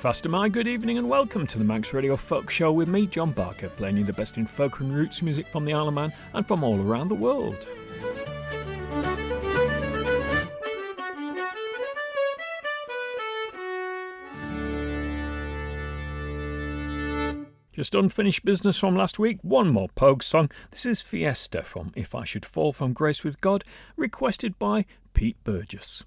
Faster my good evening and welcome to the Manx Radio Folk Show with me, John Barker, playing you the best in folk and roots music from the Isle of Man and from all around the world. Just unfinished business from last week, one more Pogue song. This is Fiesta from If I Should Fall from Grace with God, requested by Pete Burgess.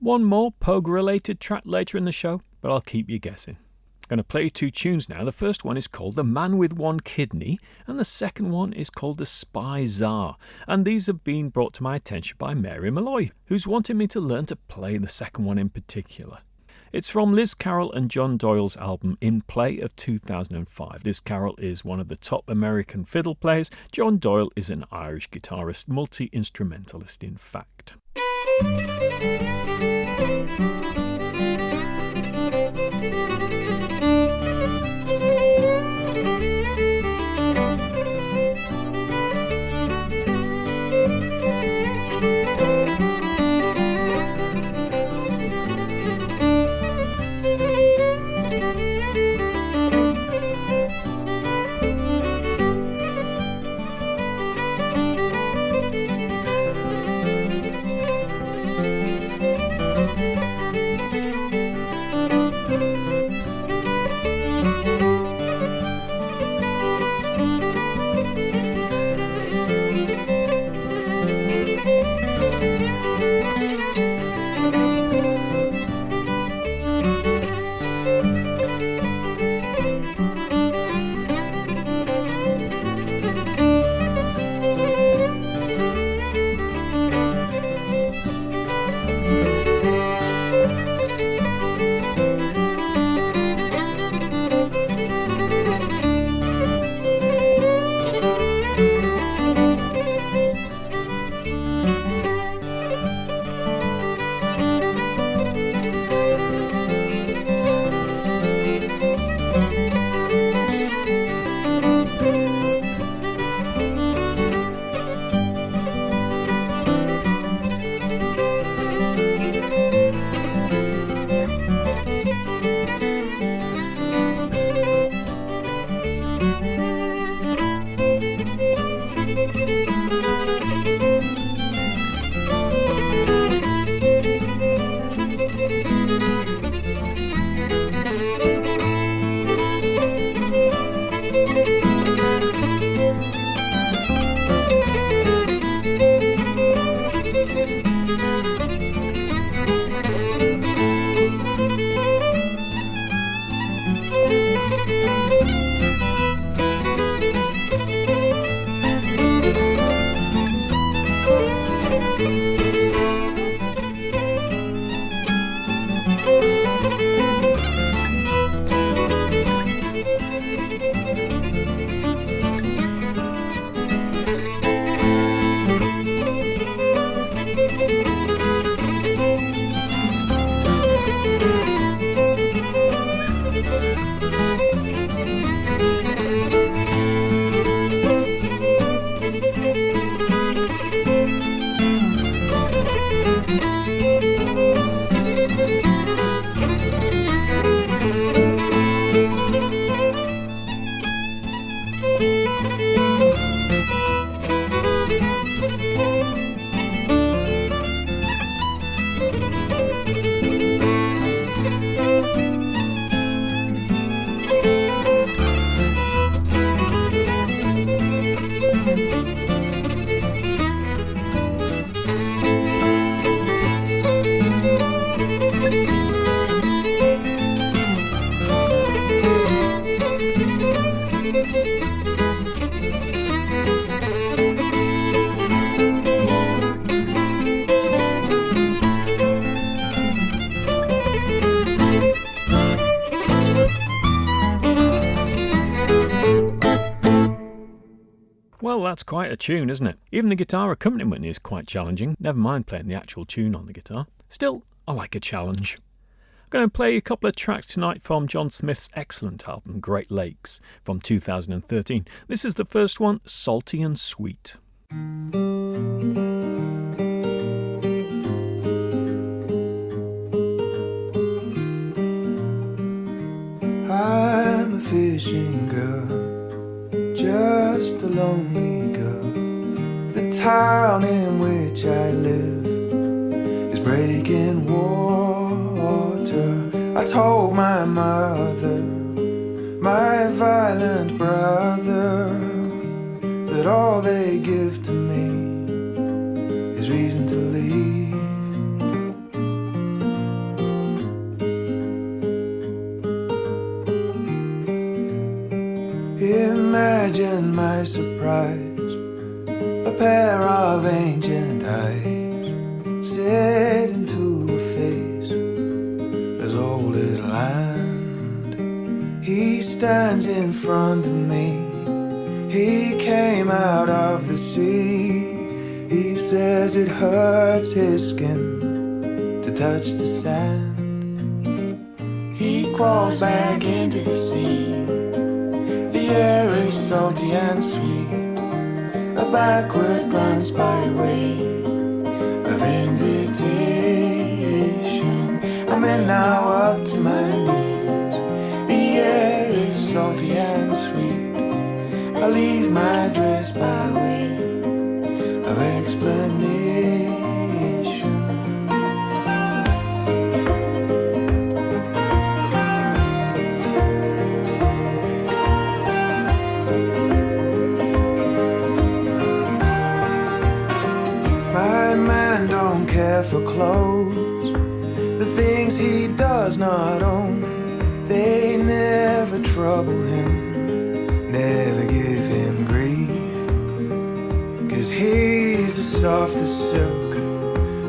One more Pogue-related track later in the show, but I'll keep you guessing. I'm going to play you two tunes now. The first one is called The Man with One Kidney, and the second one is called The Spy Czar. And these have been brought to my attention by Mary Malloy, who's wanted me to learn to play the second one in particular. It's from Liz Carroll and John Doyle's album In Play of 2005. Liz Carroll is one of the top American fiddle players. John Doyle is an Irish guitarist, multi-instrumentalist in fact. Well, that's quite a tune, isn't it? Even the guitar accompaniment is quite challenging, never mind playing the actual tune on the guitar. Still, I like a challenge. I'm going to play a couple of tracks tonight from John Smith's excellent album, Great Lakes, from 2013. This is the first one, Salty and Sweet. I'm a fishing girl, just a lonely girl. The town in which I live is breaking water. I told my mother, my violent brother, that all they give to me is reason to leave. Imagine my surprise, a pair of ancient eyes set into a face as old He stands in front of me. He came out of the sea. He says it hurts his skin to touch the sand. He crawls back into the sea. The air is salty and sweet. A backward glance by way of invitation. I'm in now up to my knees. The air is salty and sweet. I leave my dress by way of explanation. My man don't care for clothes, the things he does not own. They never trouble him, never give him grief. 'Cause he's as soft as silk,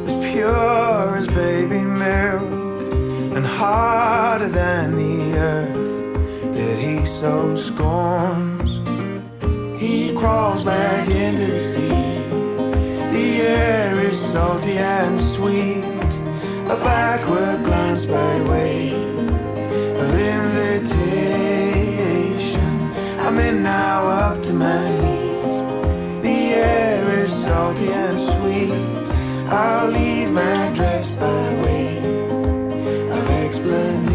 as pure as baby milk, and harder than the earth that he so scorns. He crawls back into the sea. The air is salty and sweet. A backward glance by way of invitation. I'm in now up to my knees. The air is salty and sweet. I'll leave my dress by way of explanation.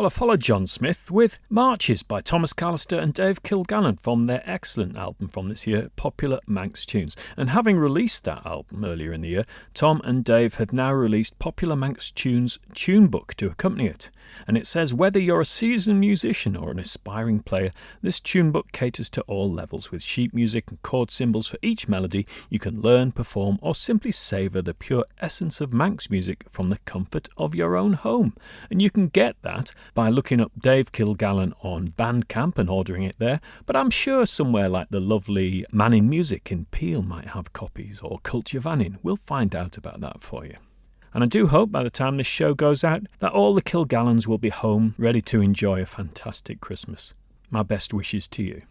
Well, I followed John Smith with Marches by Thomas Callister and Dave Kilgallen from their excellent album from this year, Popular Manx Tunes. And having released that album earlier in the year, Tom and Dave have now released Popular Manx Tunes Tune Book to accompany it. And it says whether you're a seasoned musician or an aspiring player, this tune book caters to all levels. With sheet music and chord symbols for each melody, you can learn, perform, or simply savour the pure essence of Manx music from the comfort of your own home. And you can get that by looking up Dave Kilgallen on Bandcamp and ordering it there, but I'm sure somewhere like the lovely Man in Music in Peel might have copies, or Culture Vannin. We'll find out about that for you. And I do hope by the time this show goes out that all the Kilgallens will be home, ready to enjoy a fantastic Christmas. My best wishes to you.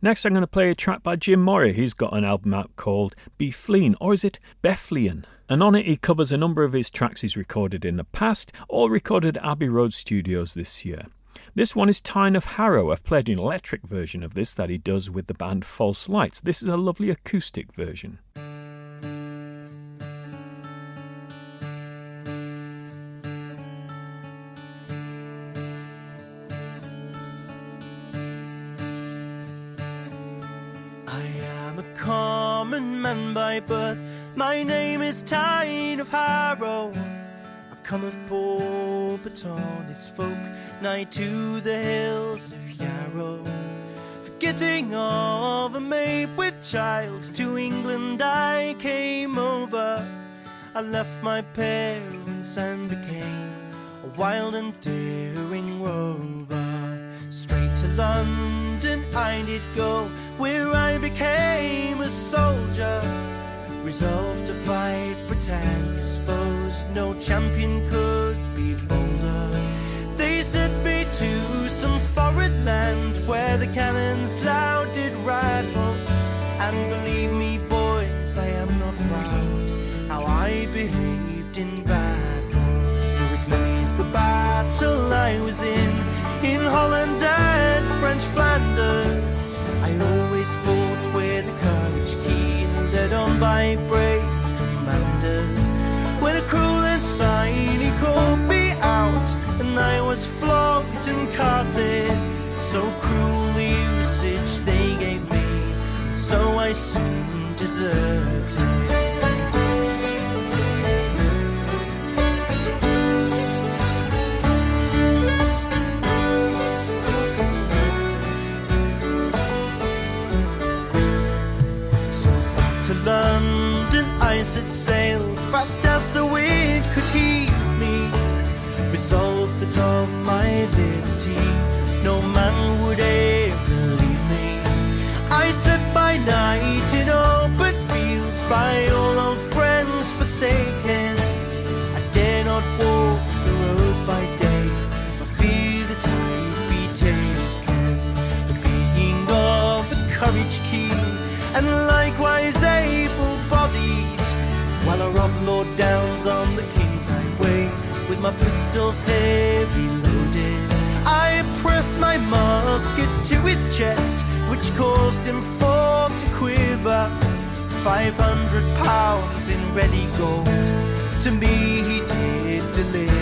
Next I'm going to play a track by Jim Morrie. He's got an album out called Be Flean, or is it Bethlean? And on it he covers a number of his tracks he's recorded in the past, or recorded at Abbey Road Studios this year. This one is Tyne of Harrow. I've played an electric version of this that he does with the band False Lights. This is a lovely acoustic version. Common man by birth, my name is Tyne of Harrow. I come of poor but honest folk, nigh to the hills of Yarrow. Forgetting of a maid with child, to England I came over. I left my parents and became a wild and daring rover. Straight to London I did go, where I became a soldier, resolved to fight Britannia's foes. No champion could be bolder. They sent me to some foreign land where the cannons loud did rattle. And believe me, boys, I am not proud how I behaved in battle. For it's many's the battle I was in Holland and French Flanders. I always fought with a courage keen, led on by brave commanders. When a cruel and slimy called me out, and I was flogged and carted, so cruel the usage they gave me, and so I soon deserted. London I set sail, fast as the wind could heave me, resolved that of my liberty no man would ever leave me. I slept by night in open fields, by all old friends forsaken. I dare not walk the road by day, for fear that I'd be taken. But being of a courage keen, and likewise able-bodied, while I robbed Lord Downes on the King's Highway, with my pistols heavy loaded, I pressed my musket to his chest, which caused him for to quiver. 500 pounds in ready gold to me he did deliver.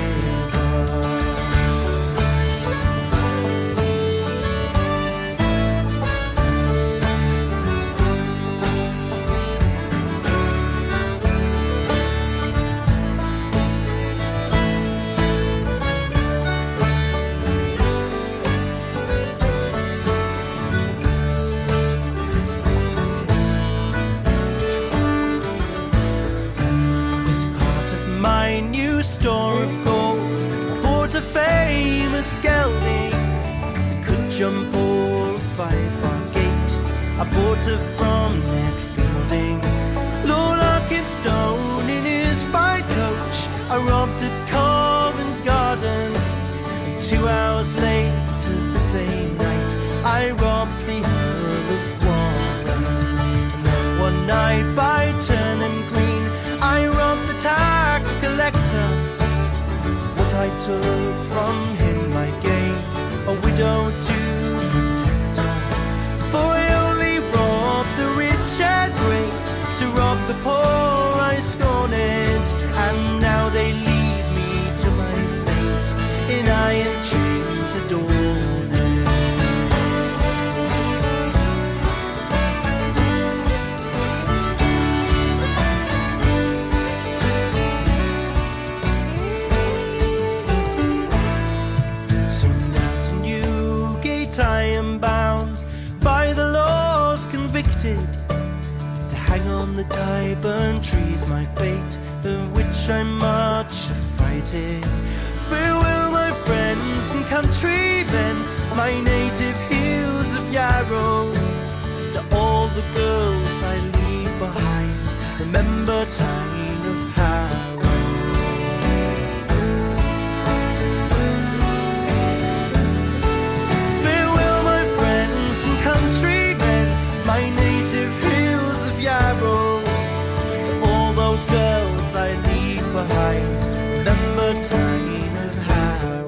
Store of gold, I bought a famous gelding that could jump all 5-bar gate. I bought her from Ned Fielding, Lord Arkenstone in his fine coach. I robbed at Covent Garden, and 2 hours later the same night I robbed the Earl of Warren. And then one night by Turnham Green I robbed the tax collector. What I took from him I gave a widow to protect her. For I only robbed the rich and great, to rob the poor I scorned it. And now they leave me to my fate in iron chains. I am bound by the laws, convicted to hang on the Tyburn trees, my fate, of which I'm much affrighted. Farewell, my friends and countrymen, my native hills of Yarrow. To all the girls I leave behind, remember Tyne of Harrow. Farewell, my friends and countrymen, my native hills of Yarrow. To all those girls I leave behind, remember Tyne of Harrow.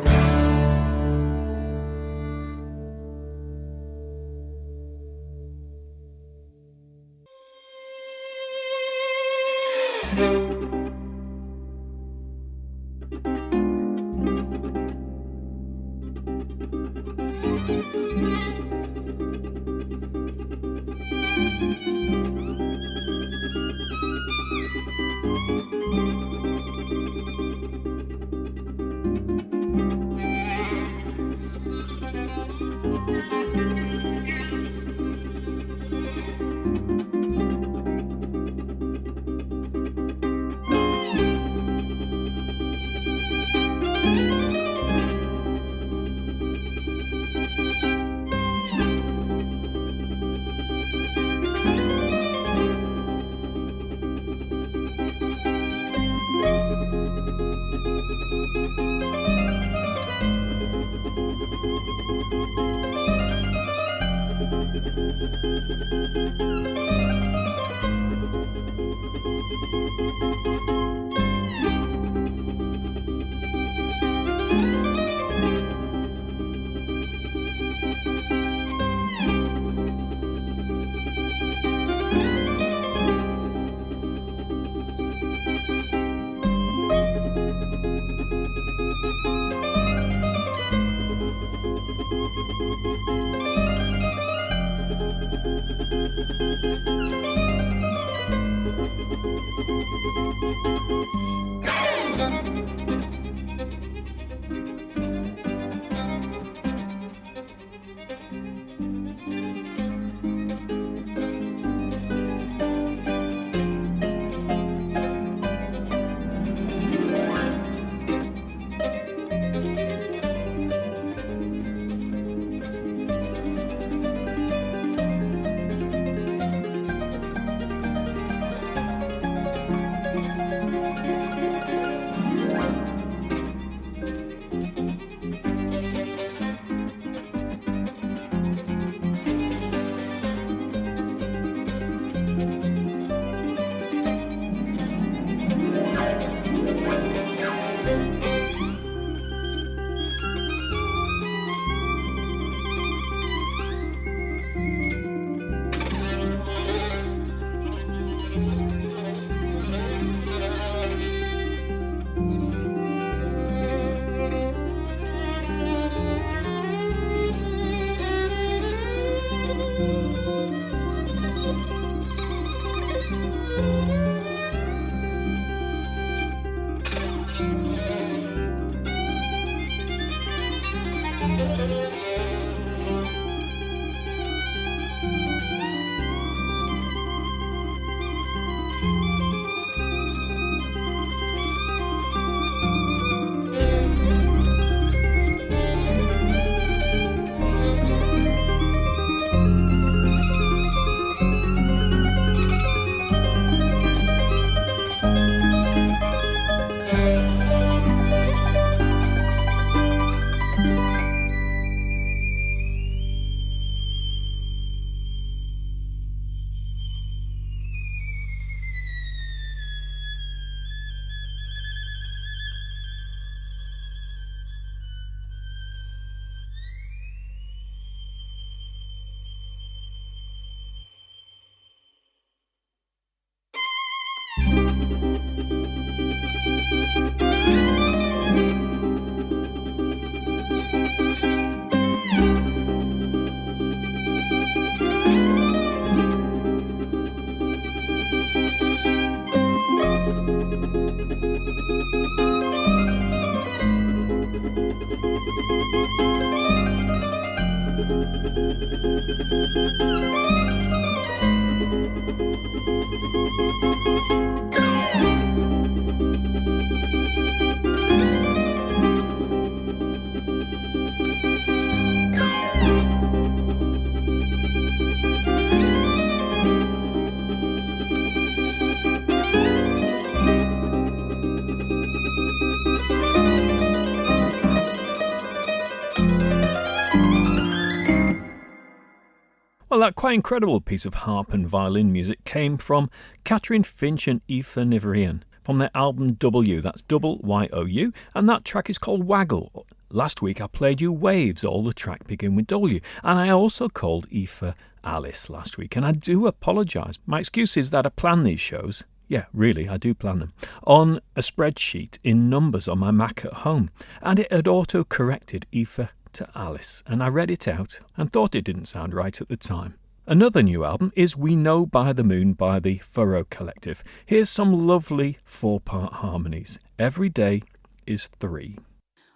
Well, that quite incredible piece of harp and violin music came from Catherine Finch and Aoife Niverian from their album W, that's double Y-O-U, and that track is called Waggle. Last week I played you Waves, all the track begin with W, and I also called Aoife Alice last week, and I do apologise. My excuse is that I plan these shows. Yeah, really, I do plan them. On a spreadsheet in numbers on my Mac at home, and it had auto-corrected Aoife to Alice, and I read it out and thought it didn't sound right at the time. Another new album is We Know by the Moon by the Furrow Collective. Here's some lovely 4-part harmonies. Every day is 3.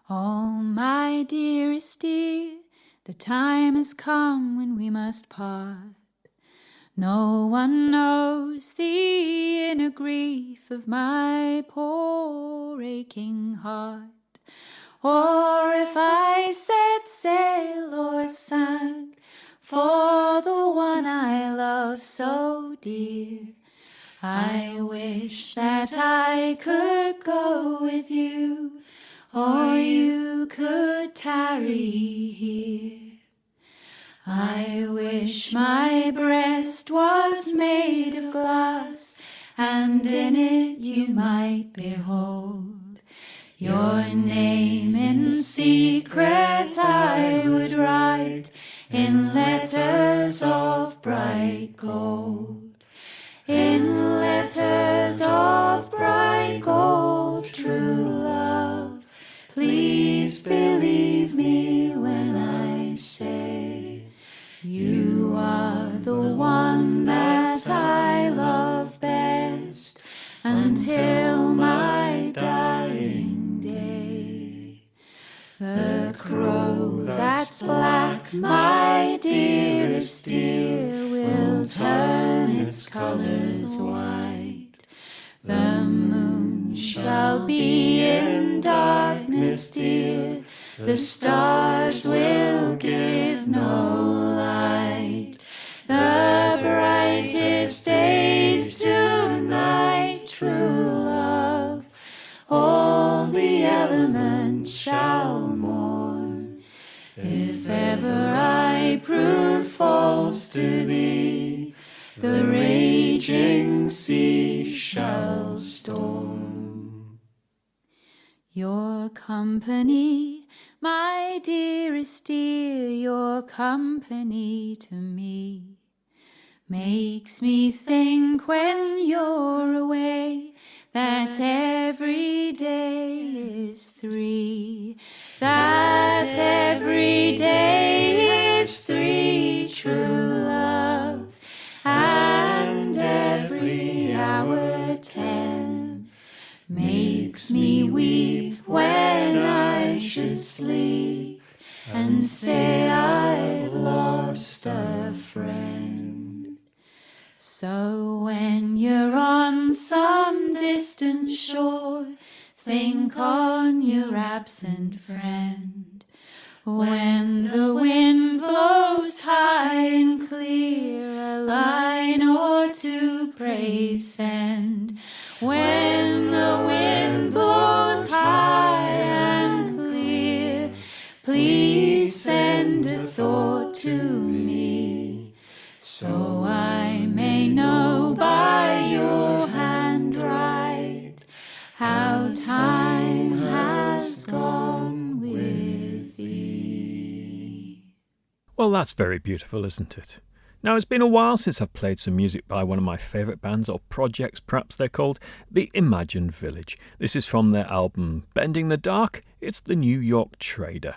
Oh, my dearest dear, the time has come when we must part. No one knows the inner grief of my poor aching heart. Or if I set sail or sank for the one I love so dear, I wish that I could go with you, or you could tarry here. I wish my breast was made of glass, and in it you might behold your name in secret. I would write in letters of bright gold, in letters of bright gold. True love, please believe me when I say you are the one that I love best until my dying day. The crow that's black, my dearest dear, will turn its colours white. The moon shall be in darkness, dear, the stars will give no light. The brightest days tonight, true love, all the elements shall mourn. If ever I prove false to thee, the raging sea shall storm. Your company, my dearest dear, your company to me makes me think when you're away that every day is 3, that every day is 3, true love, and every hour 10 makes me weep when I should sleep and say I've lost a friend. So when you're on some distant shore, think on your absent friend. When the wind blows high and clear, a line or two pray send. When the wind blows high and clear, please send a thought to me, so I may know by your handwrite how time has gone with thee. Well, that's very beautiful, isn't it? Now, it's been a while since I've played some music by one of my favourite bands, or projects perhaps they're called, The Imagined Village. This is from their album Bending the Dark. It's the New York Trader.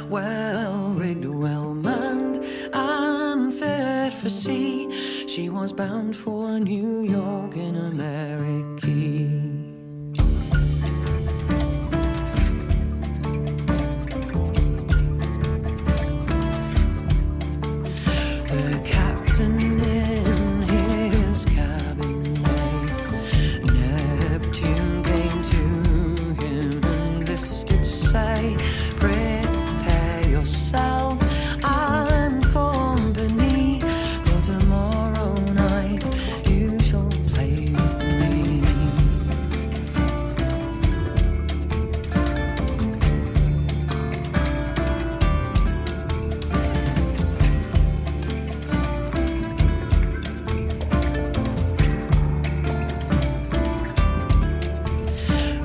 well rigged, well manned, and fit for sea. She was bound for New York in America. The captain in his cabin lay. Neptune came to him and this did say, prepare yourself and company, for tomorrow night you shall play with me.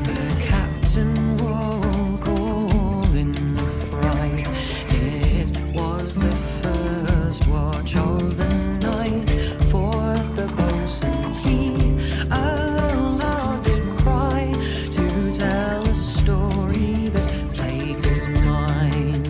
The captain woke all in a fright. It was the first watch of the night. For the boatswain he aloud did cry, to tell a story that played his mind.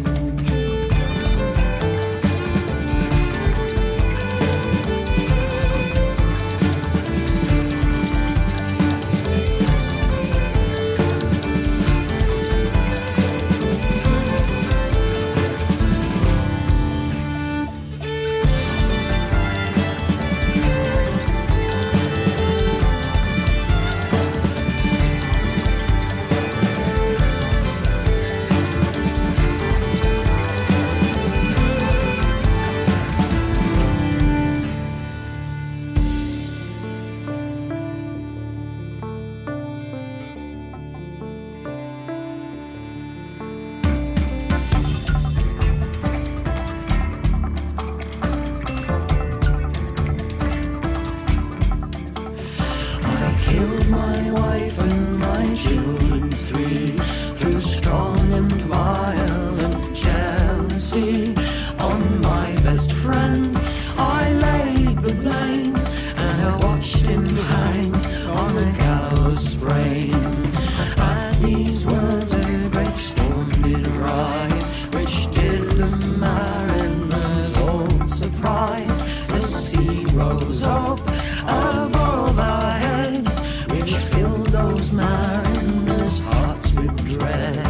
I killed my wife and my children three, through strong and violent jealousy. On my best friend I laid the blame, and I watched him hang on the gallows frame. At these words a great storm did rise, which did the mariners all surprise. The sea rose up above our heads, which filled those mariners' hearts with dread.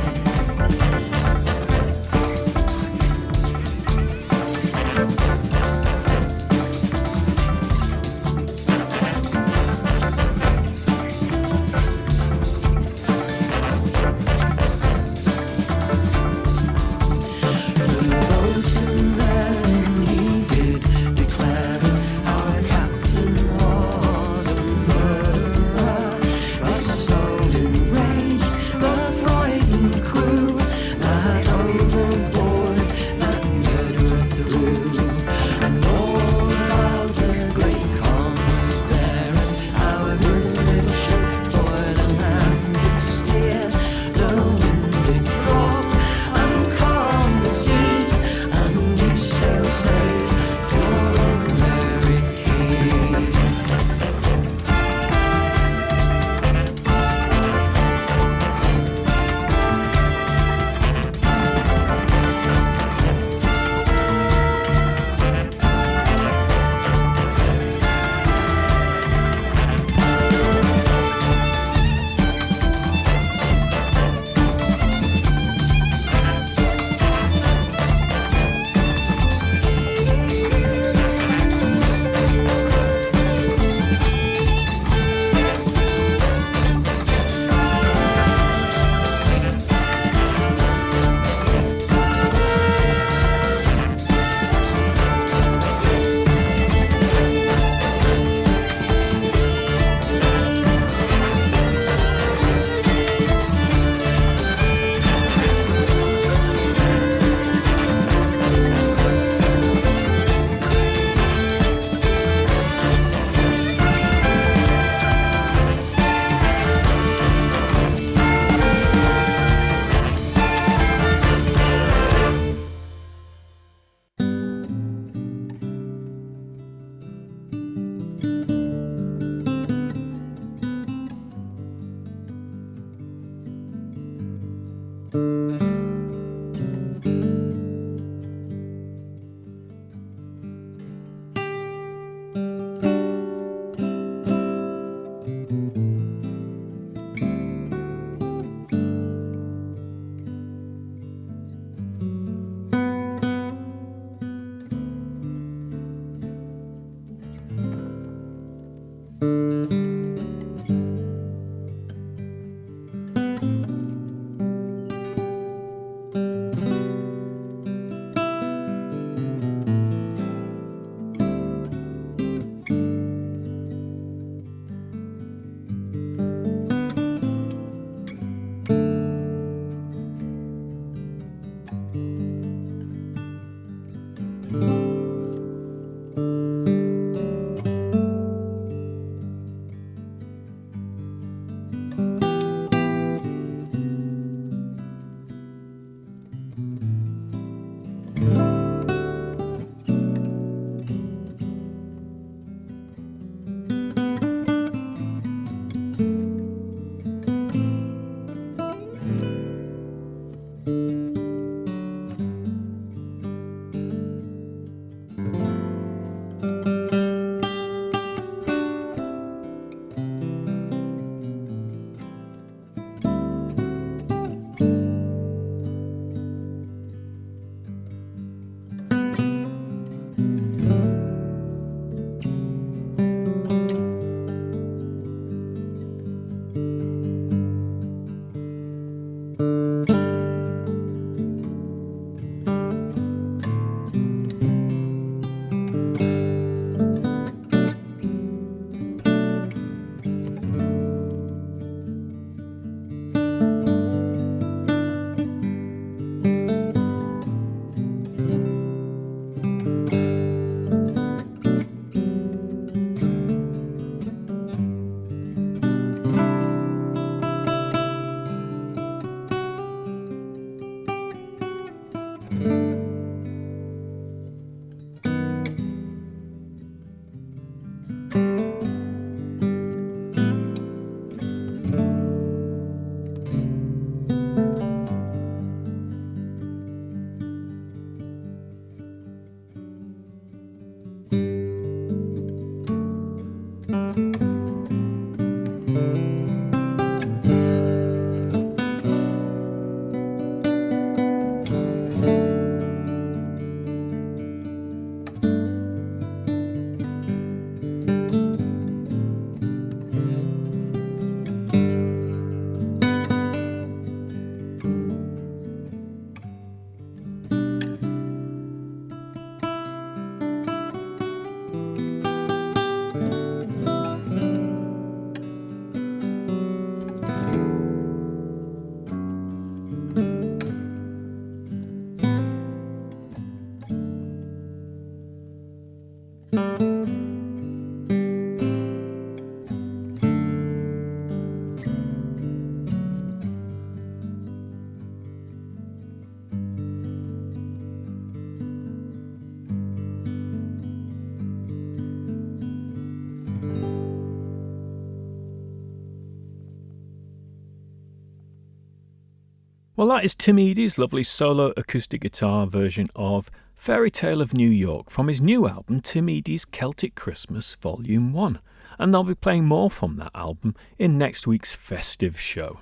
Well, that is Tim Eadie's lovely solo acoustic guitar version of Fairytale of New York from his new album, Tim Eadie's Celtic Christmas Volume 1. And I'll be playing more from that album in next week's festive show.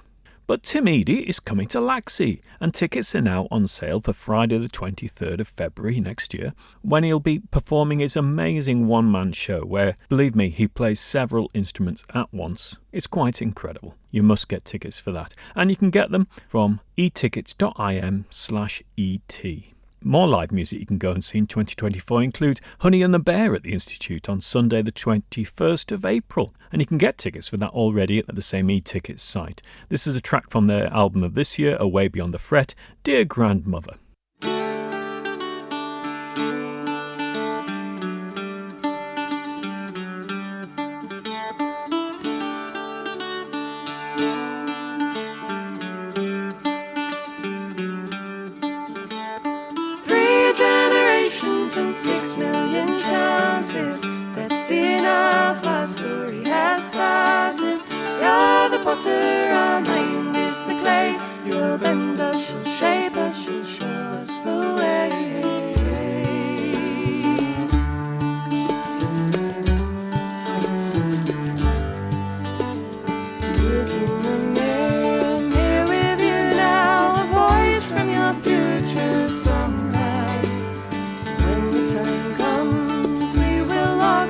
But Tim Eadie is coming to Laxey, and tickets are now on sale for Friday the 23rd of February next year, when he'll be performing his amazing one-man show where, believe me, he plays several instruments at once. It's quite incredible. You must get tickets for that. And you can get them from etickets.im/et. More live music you can go and see in 2024 include Honey and the Bear at the Institute on Sunday the 21st of April. And you can get tickets for that already at the same e-tickets site. This is a track from their album of this year, Away Beyond the Fret, Dear Grandmother. And 6 million chances. That's enough. Our story has started. You're the potter, our mind is the clay. You'll bend us, you'll shape us, you'll show us the way. Look in the mirror, I'm here with you now. A voice from your future somehow. When the time comes, we will all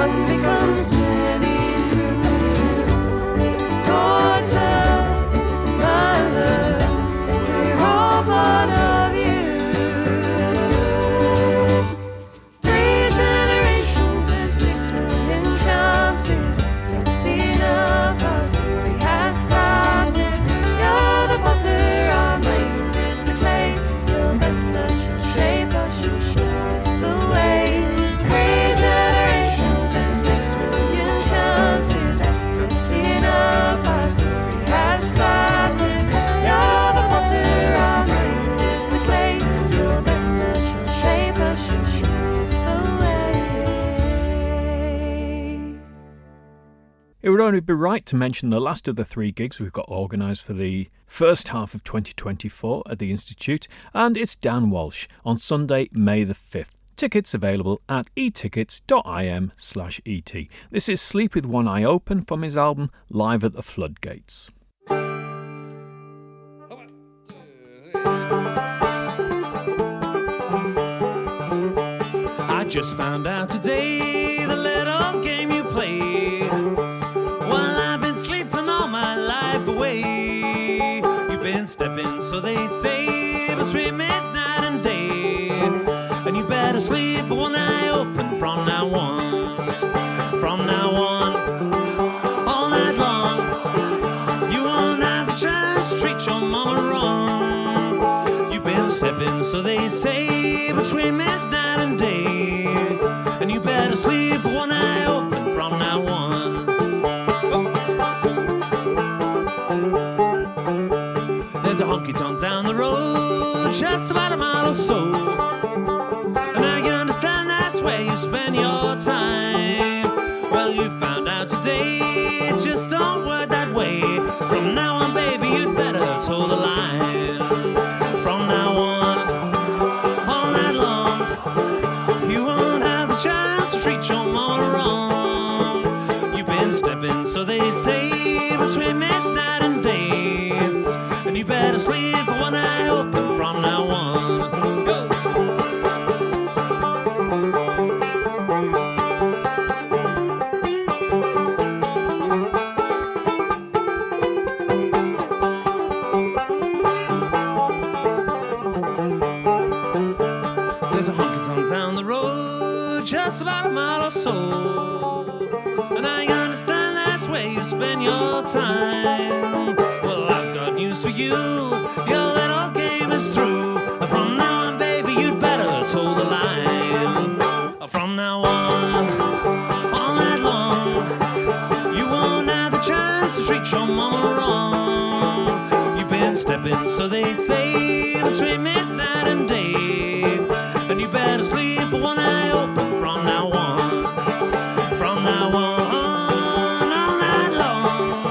one becomes many through you. Towards the mother, we're all part of you. 3 generations and 6 million chances. That's enough. Our story has started. You're the potter, our mind is the clay. You'll bend us, you'll shape us, you'll show us the way. 3 generations and 6 million chances. That's enough. Our story has started. You're the potter, our mind is the clay. You'll bend us, you'll shape us, you'll show us the way. It would only be right to mention the last of the 3 gigs we've got organised for the first half of 2024 at the Institute, and it's Dan Walsh on Sunday, May the 5th. Tickets available at etickets.im/et. This is Sleep With One Eye Open from his album Live at the Floodgates. I just found out today the little game you play. Well, I've been sleeping all my life away. You've been stepping, so they say, between midnight and day. And you better sleep with one eye open from now on. From now on, all night long. You won't have the chance to treat your mama wrong. You've been stepping, so they say, between midnight and day. And you better sleep with one eye open from now on. There's a honky-tonk down the road, just about a mile or so. And now you understand that's where you spend your time. Well, you found out today, it just don't work that way. From now on, baby, you'd better toe the line. From now on, all night long, you won't have the chance to treat your mama wrong. You've been stepping, so they say, between midnight and day. And you better sleep with one eye open from now on. Go! There's a honky-tonk down the road, just about a mile or so. And I understand that's where you spend your time. Well, I've got news for you, your little game is through. From now on, baby, you'd better toe the line. From now on, all night long, you won't have the chance to treat your mama wrong. You've been stepping, so they say, between midnight and day. And you better sleep with one eye open from now on. From now on, all night long.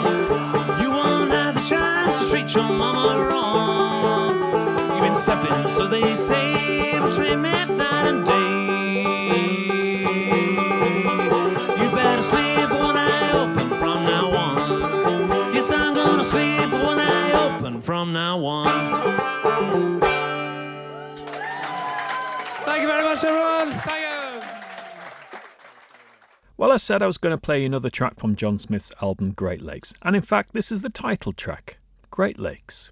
You won't have the chance to treat your mama wrong. You've been stepping, so they say, between midnight and day. You better sleep with one eye open from now on. Yes, I'm gonna sleep with one eye open from now on. Thank you very much, everyone. Thank you. Well, I said I was going to play another track from John Smith's album Great Lakes, and in fact this is the title track, Great Lakes.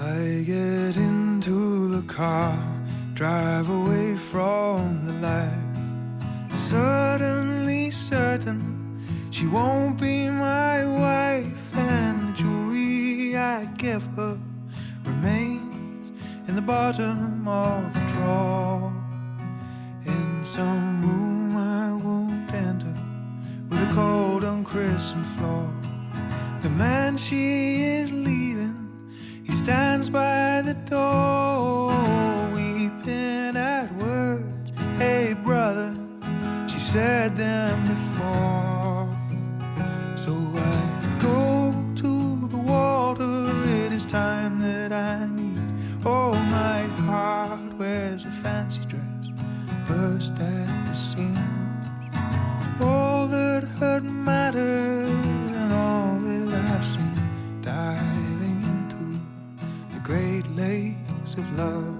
I get into the car, drive away from the life. Suddenly certain she won't be my wife, and the jewelry I give her remains in the bottom of the drawer. In some room I won't enter, with a cold unchristened floor. The man she is leaving, he stands by the door, weeping at words. Hey brother, she said them before. So I go to the water, it is time that I need. Oh, my heart wears a fancy dress, burst at the seams. All that hurt mattered, and all that I've seen lakes of love.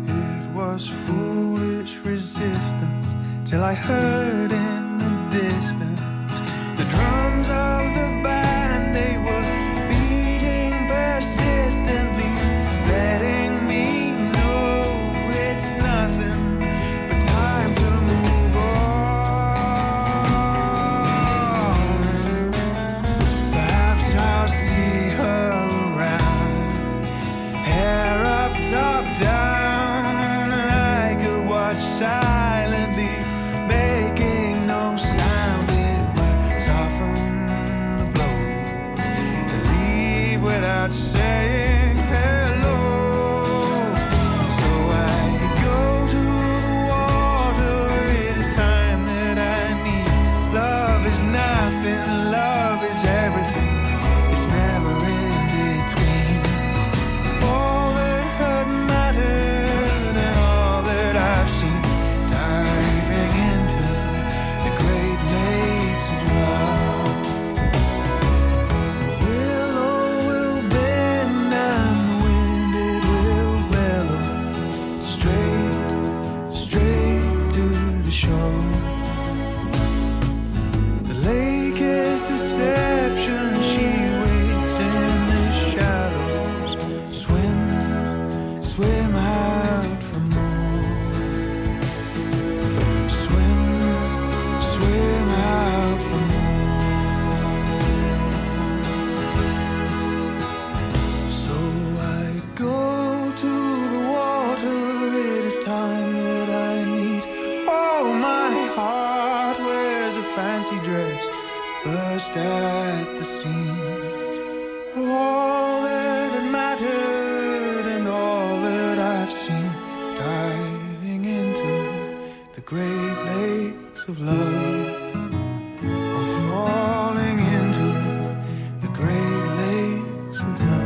It was foolish resistance till I heard in the distance the drums of the band. They were beating persistently, letting me know it's nothing but time to move on. Perhaps I'll see her around, hair up, top down, and I could watch silently, making no sound. It would soften the blow to leave without saying hello. So I go to the water. It is time that I need. Love is nothing, love is everything. It's never in between. All that hurt mattered, and all that I've seen, diving into the great lakes of love. The willow will bend and the wind it will bellow, straight to the shore. The lake is deception, she waits in the shallows. Swim out for more. Swim out for more. So I go to the water. It is time that I need. Oh, my heart wears a fancy dress, burst at the seams. All that had mattered and all that I've seen, diving into the great lakes of love. I'm falling into the great lakes of love.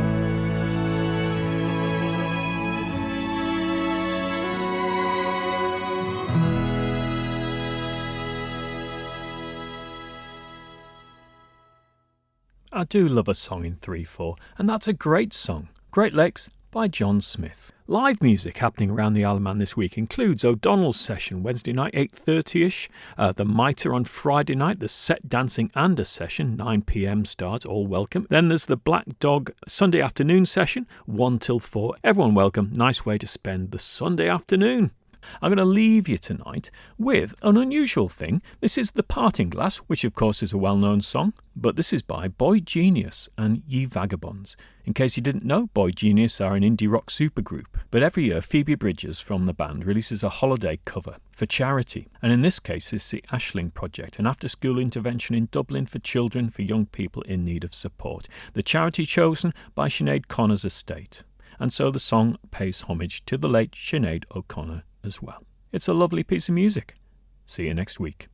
I do love a song in 3/4, and that's a great song, Great Lakes by John Smith. Live music happening around the Isle of Man this week includes O'Donnell's session Wednesday night 8:30ish, the Mitre on Friday night, the Set Dancing and a session 9 p.m. start, all welcome. Then there's the Black Dog Sunday afternoon session 1 till 4. Everyone welcome, nice way to spend the Sunday afternoon. I'm going to leave you tonight with an unusual thing. This is The Parting Glass, which of course is a well-known song, but this is by Boy Genius and Ye Vagabonds. In case you didn't know, Boy Genius are an indie rock supergroup, but every year Phoebe Bridgers from the band releases a holiday cover for charity, and in this case it's the Ashling Project, an after-school intervention in Dublin for children, for young people in need of support. The charity chosen by Sinead Connor's estate, and so the song pays homage to the late Sinead O'Connor as well. It's a lovely piece of music. See you next week.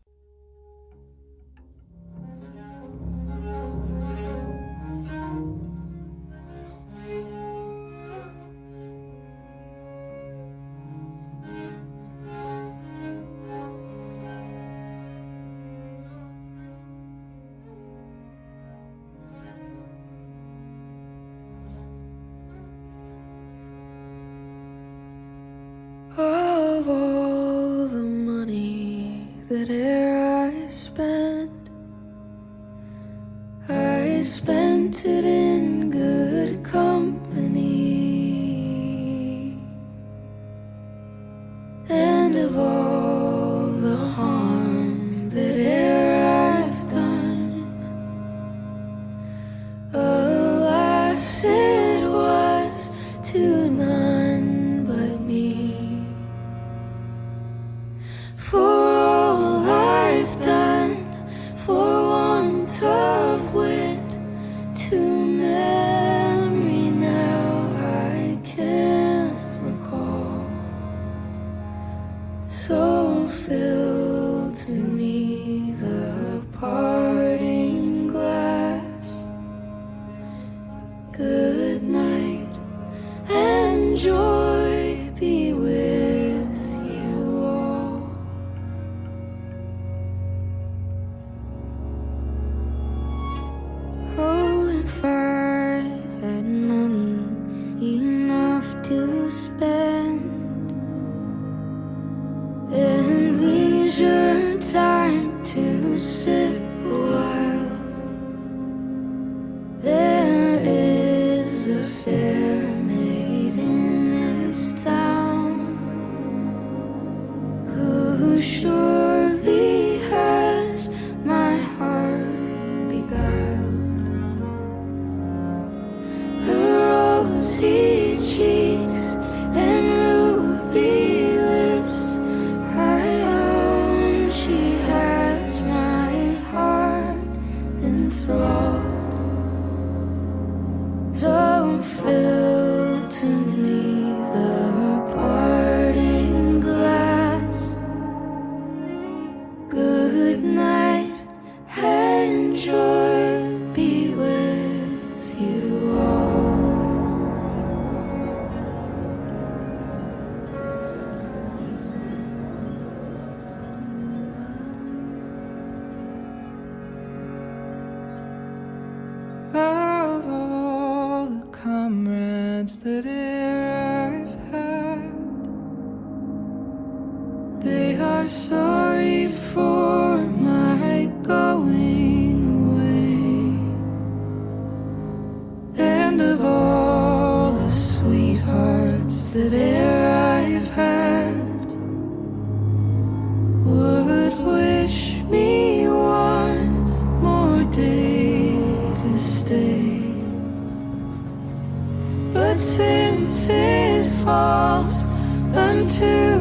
Of all the money that e'er I spent it in good company. And of all the harm that e'er I've done, alas, it was to none but me. For all I've done, for want of wit, to memory now I can't recall. So fill to me the parting glass. Good night and joy be with you all. sit a while. There is a fair maid in this town who surely has my heart beguiled. Her rosy cheeks and ruby lips, I own she has my heart enthralled. So fill to me the parting glass. Good night and joy be with you all. Of all the comrades that e'er I've had, they are sorry for my going away. And of all the sweethearts that e'er I've had, would wish me one more day to stay. But since it falls unto